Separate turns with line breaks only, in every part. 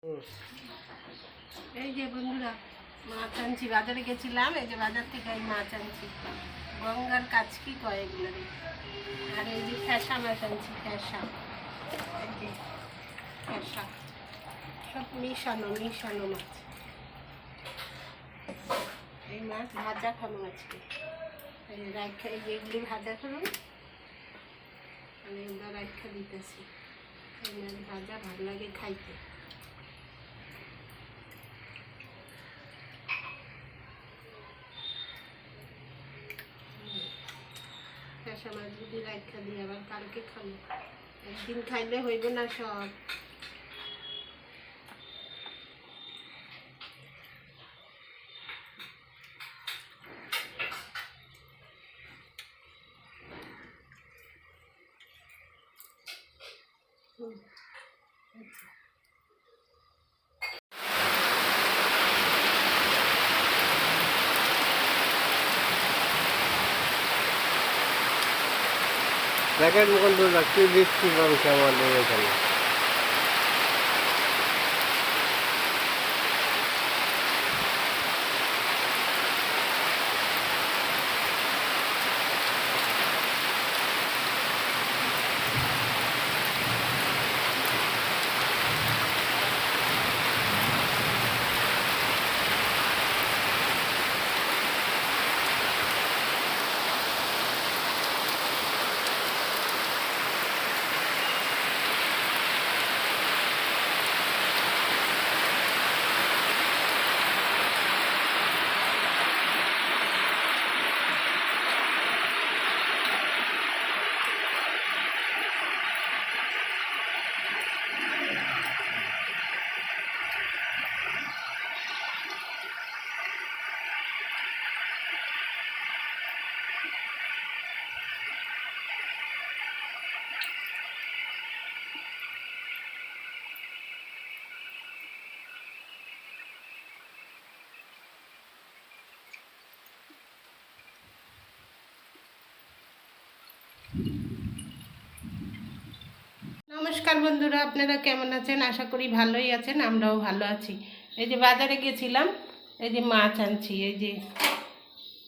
এই যে বন্ধুরা, মাছ আনছি, বাজারে গেছিলাম। এই যে বাজার থেকে এই মাছ আনছি, গঙ্গার কাচকি কয় এগুলো। আর এই যে ফ্যাসা মাছ আনছি, ফ্যাসা, এই যে ফ্যাসা, সব মিশানো মিশানো মাছ। এই মাছ ভাজা খাবো আজকে। এই রাখা, এই যে এগুলি ভাজা করুন, আমি এগুলো রাখা দিতেছি। এই মাছ ভাজা ভালো লাগে খাইতে। ফ্যাসা মাছগুলি রাখা দিয়ে আবার কালকে খাবো। একদিন খাইলে হইব না সব।
দেখেন বন্ধুরা কি বৃষ্টি নামছে আমাদের এখানে।
নমস্কার বন্ধুরা, আপনারা কেমন আছেন? আশা করি ভালোই আছেন, আমরাও ভালো আছি। এই যে বাজারে গেছিলাম, এই যে মাছ আনছি, এই যে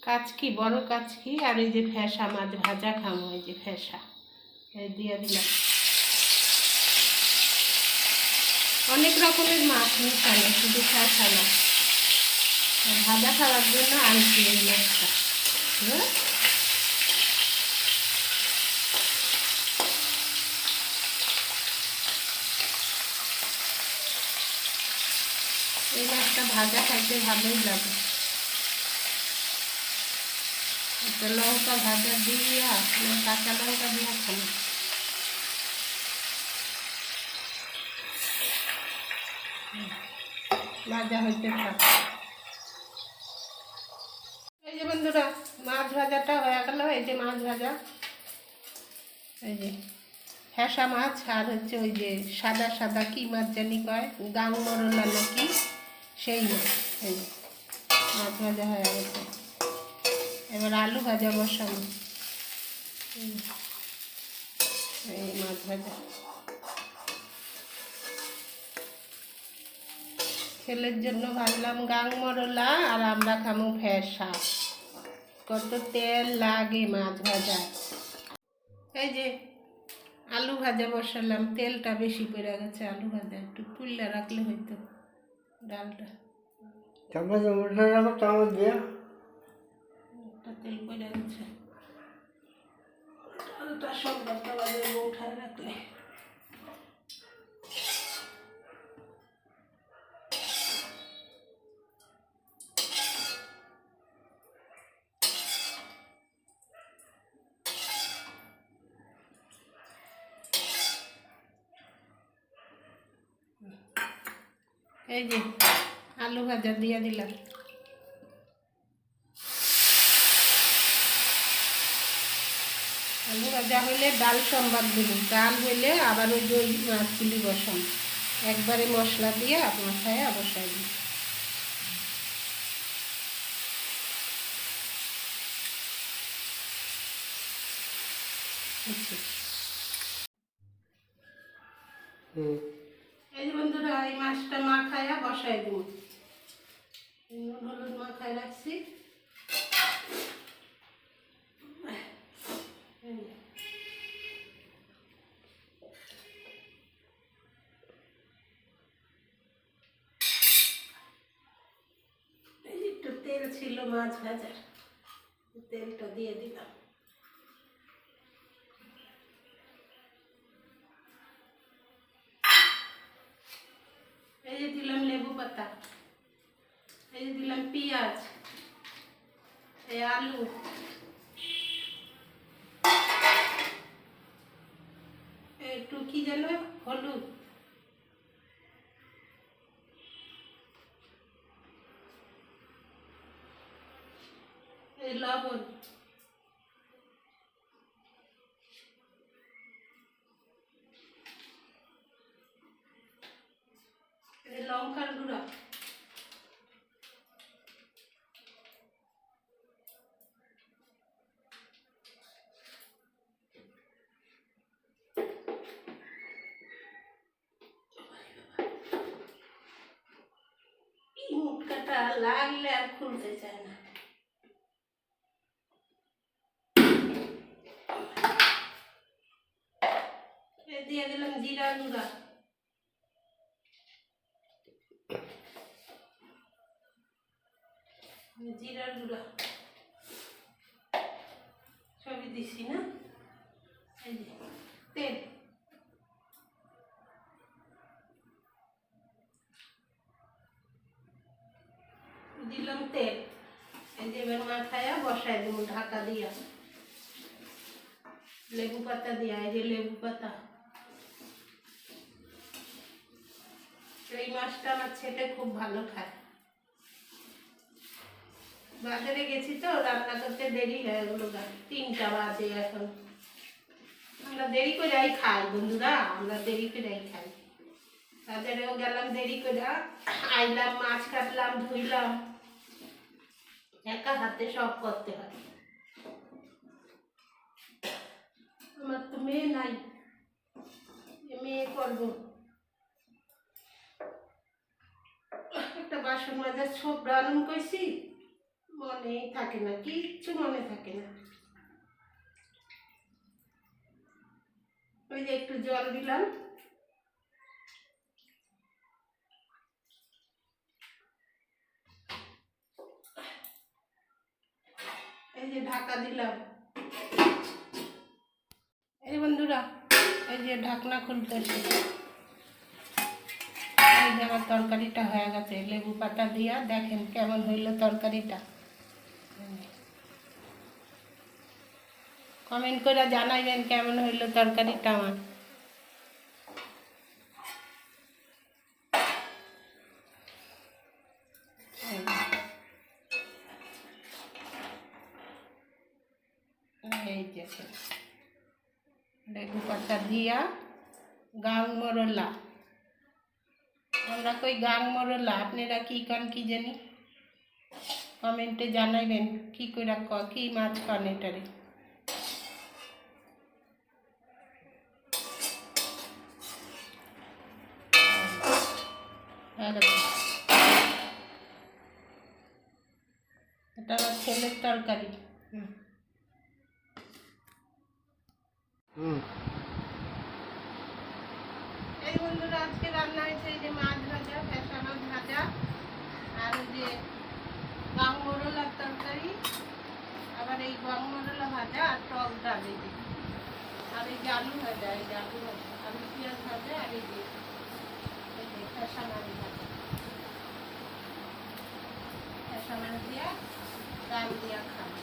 কাচকি, বড় কাচকি, আর এই যে ফ্যাসা মাছ ভাজা খামো। এই যে ফ্যাসা, এই দিয়ে দিলাম। অনেক রকমের মাছ মিশানো, শুধু ফ্যাসা না। ভাজা খাওয়ার জন্য আনছি এই মাছটা। হ্যাঁ, এই মাছটা ভাজা খাইতে ভালোই লাগে। একটা লঙ্কা ভাজা দিয়া, কাঁচা লঙ্কা দিয়া খাবো। ভাজা হইতে থাকে। এই যে বন্ধুরা, মাছ ভাজাটা হয়ে গেল। এই যে মাছ ভাজা, এই যে ফ্যাসা মাছ, আর হচ্ছে ওই যে সাদা সাদা কি মাছ জানি কয়, গাংমরলা নাকি, সেই মাছ। এই যে মাছ ভাজা হয়ে গেছে। এবার আলু ভাজা বসানো। এই মাছ ভাজা ছেলের জন্য ভাজলাম গাংমরলা, আর আমরা খামো ফ্যাসা। কত তেল লাগে মাছ ভাজা। এই যে আলু ভাজা বসালাম, তেলটা বেশি পড়ে গেছে। আলু ভাজা একটু পুড়লে রাখলে হইতো ডালটা।
চামচ উঠে রাখো, চামচ দিয়ে।
একটা তেল পড়ে গেছে, ডালটা সব বাজে উঠায় রাখলে। এই যে আলু ভাজা দিয়ে দিলাম। আলু ভাজা হইলে ডাল সম্বাদ দিব, ডাল হইলে আবার ওই যে মাছগুলি বসাম, একবারে মশলা দিয়ে মাথায় বসাই দিই। এই যে বন্ধুরা, এই মাছটা মাখায়া বসাই দিব। নুন হলুদ মাখায় রাখছি। একটু তেল ছিল মাছ ভাজার, তেলটা দিয়ে দিলাম। এই যে দিলাম লেবু পাতা, এই যে দিলাম পেঁয়াজ, এই আলু, একটু কি যেন হলুদ, এই লবণ, এই লঙ্কার গুঁড়া, মুটকাটা লাগলে আর খুলতে চায় না। দিয়ে দিলাম জিরা গুঁড়া, জিরার গুঁড়া সবই দিছি না। এই যে তেল, দিলাম তেল। এই যে এবার মাখায়া বসাই দেব ঢাকা দিয়া, লেবু পাতা দিয়া। এই যে লেবু পাতা। এই মাছটা আমার ছেলে খুব ভালো খায়। বাজারে গেছি তো, রান্না করতে দেরি হয়ে গেল, 3টা বাজে এখন। আমরা দেরি করেই খাই বন্ধুরা, আমরা দেরি করেই খাই। বাজারেও গেলাম দেরি করে, আইলাম, মাছ কাটলাম, ধুইলাম, একা হাতে সব করতে হয়। আমার তো মেয়ে নাই, মেয়ে করবো। একটা বাসন মাজার ছোপ রান্না করছি, মনেই থাকে না, কিচ্ছু মনে থাকে না। ওই যে একটু জল দিলাম, এই যে ঢাকা দিলাম। এই বন্ধুরা, এই যে ঢাকনা খুলতেছি। এই যে আমার তরকারিটা হয়ে গেছে, লেবু পাতা দিয়া। দেখেন কেমন হইলো তরকারিটা। কমেন্ট করে জানাইবেন কেমন হইলো তরকারিটা আমার। এই দেখেন লেবু পাতা দিয়া গাং মরলা। আমরা কই গাং মরলা, আপনারা কি কন কি জানি, কমেন্টে জানাইবেন কি করে কি মাছ কন এটারে। এটা আমার ছেলের তরকারি। এই বন্ধুরা, আজকে রান্না হয়েছে এই যে মাছ ভাজা, ফ্যাসা মাছ ভাজা, আর ওই যে গাং মরলার তরকারি, আবার এই গাং মরলা ভাজা, আর টক ডাল, এই যে, আর এই যে আলু ভাজা, এই যে আলু ভাজা, আলু পেঁয়াজ ভাজা, আর এই যে ফ্যাসা মাছ ভাজা, ফ্যাসা মাছ দিয়া ডাল দিয়া খাবো।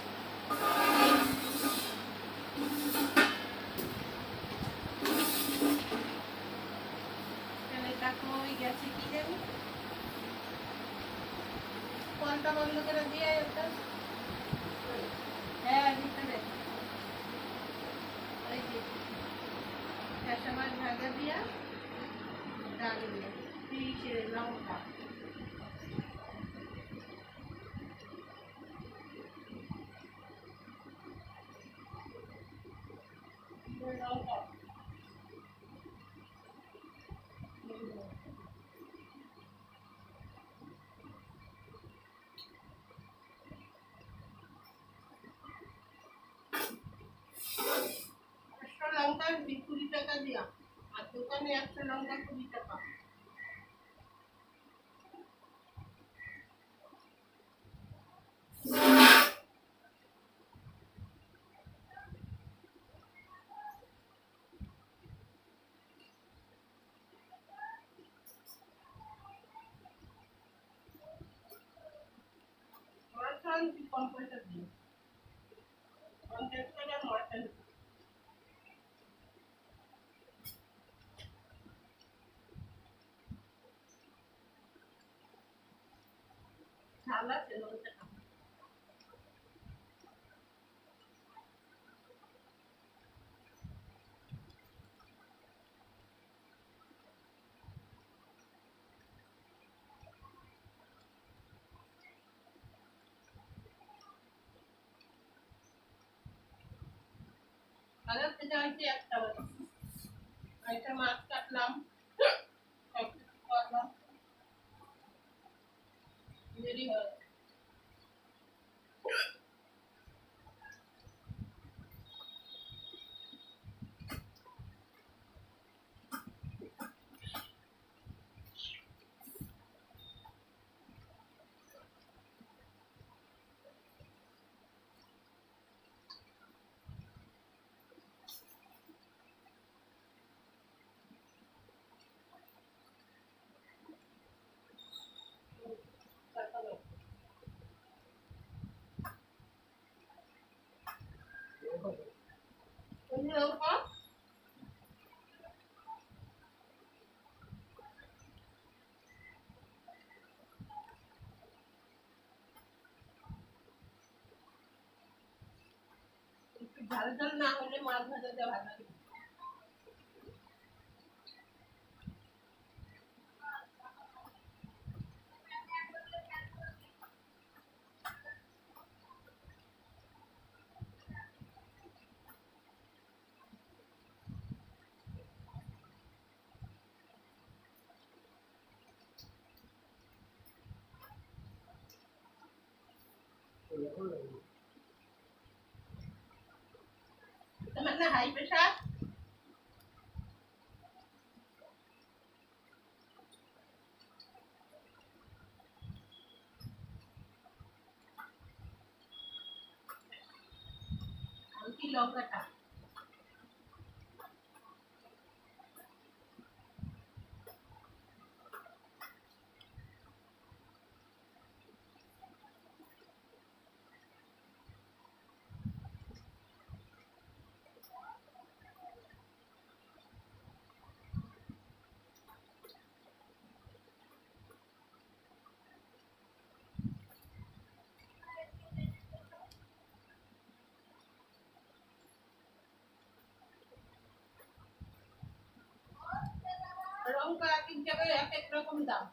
কই গেছে কি জানি, কলটা বন্ধ করে দিয়ে ওটা। হ্যাঁ ভিতরে ওই যে ফ্যাসা মাছ ভাজা দিয়া ডাল দিয়া পিষে লঙ্কা, লঙ্কা লঙ্কা 20 টাকা দিয়া, আর দোকানে একটা লঙ্কা 20 টাকা। মাটন কম পয়সা দিই, 50 টাকার মাটন। ঝাল আছে লঙ্কাটা। বাজার থেকে আনছি 1টা বাজে, একটা মাছ কাটলাম, সব কিছু করলাম, দেরি হয়। লঙ্কা একটু ঝাল ঝাল না হলে মাছ ভাজা দেওয়া ভালো লাগে। তোমার না হাই প্রেশার? কি লঙ্কাটা লঙ্কা এক এক জায়গায় এক এক রকম দাম।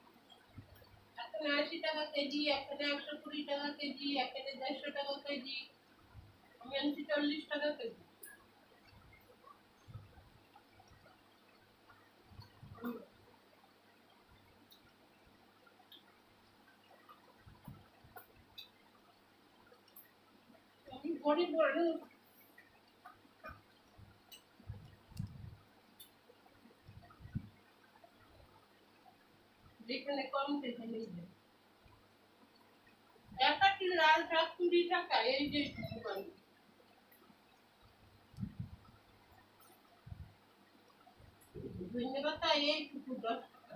এখানে 80 টাকা কেজি, এখানে 120 টাকা কেজি, এখানে 150 টাকা কেজি, আমি আনছি 40 টাকা কেজি। আমি গরিব মানুষ, যেখানে কম সেখানেই যাই। একটা লাল শাক 20 টাকা, এই যে দোকানে। ধন্যবাদ পাতা এইটুকু 10 টাকা।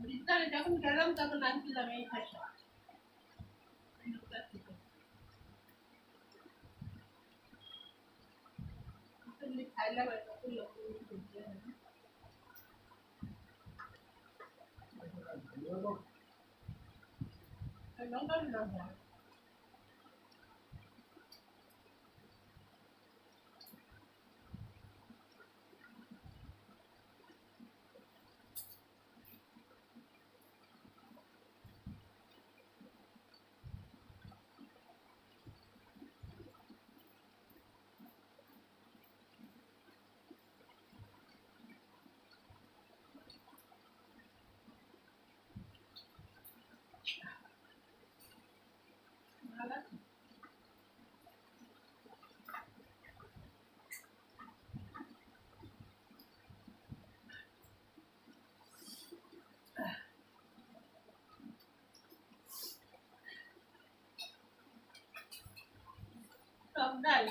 বিদ্যালয়ে যখন গেলাম তখন আনছিলাম এই ভাষা। খাইলাম আর কত লোক লঙ্কা লঙ্কা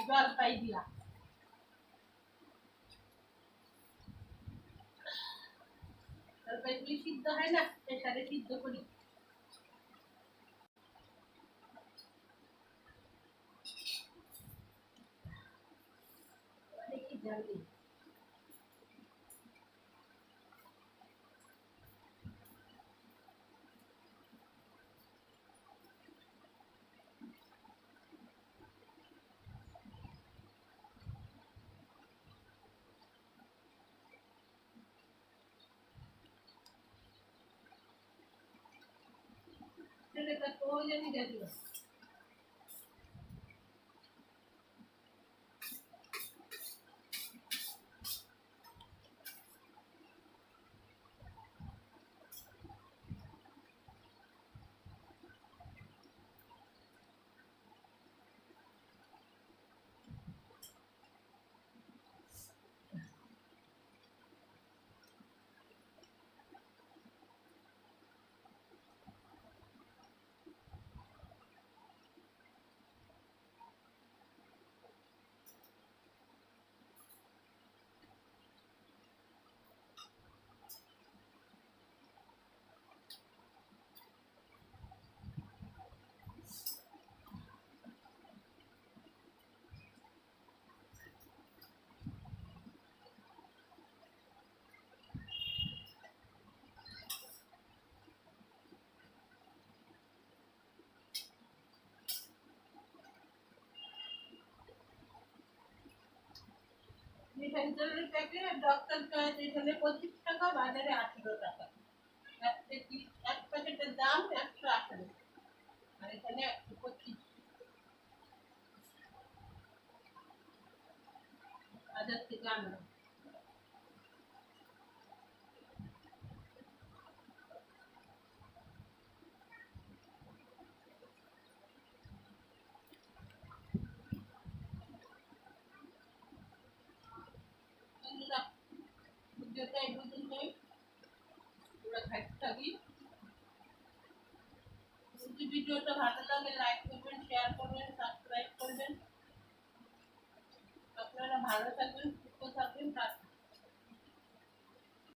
জলপাই দিয়া জলপাইগুলি সিদ্ধ হয় না, প্রেসারে সিদ্ধ করি। দেখি জানি সেটা তো জানি জানি ডিফেন্সের প্যাকেট ডক্টর চয়েস এখানে 25 টাকা, বাজারে 18 টাকা। এক প্যাকেটের দাম 118, আর এখানে 125। বাজার থেকে আনলাম। বন্ধুরা, ভিডিওটা এই পর্যন্তই। তোমরা খাইতে থাকি। যদি ভিডিওটা ভালো লাগে লাইক করবেন, শেয়ার করবেন, সাবস্ক্রাইব করবেন। আপনারা ভালো থাকবেন, সুস্থ থাকবেন।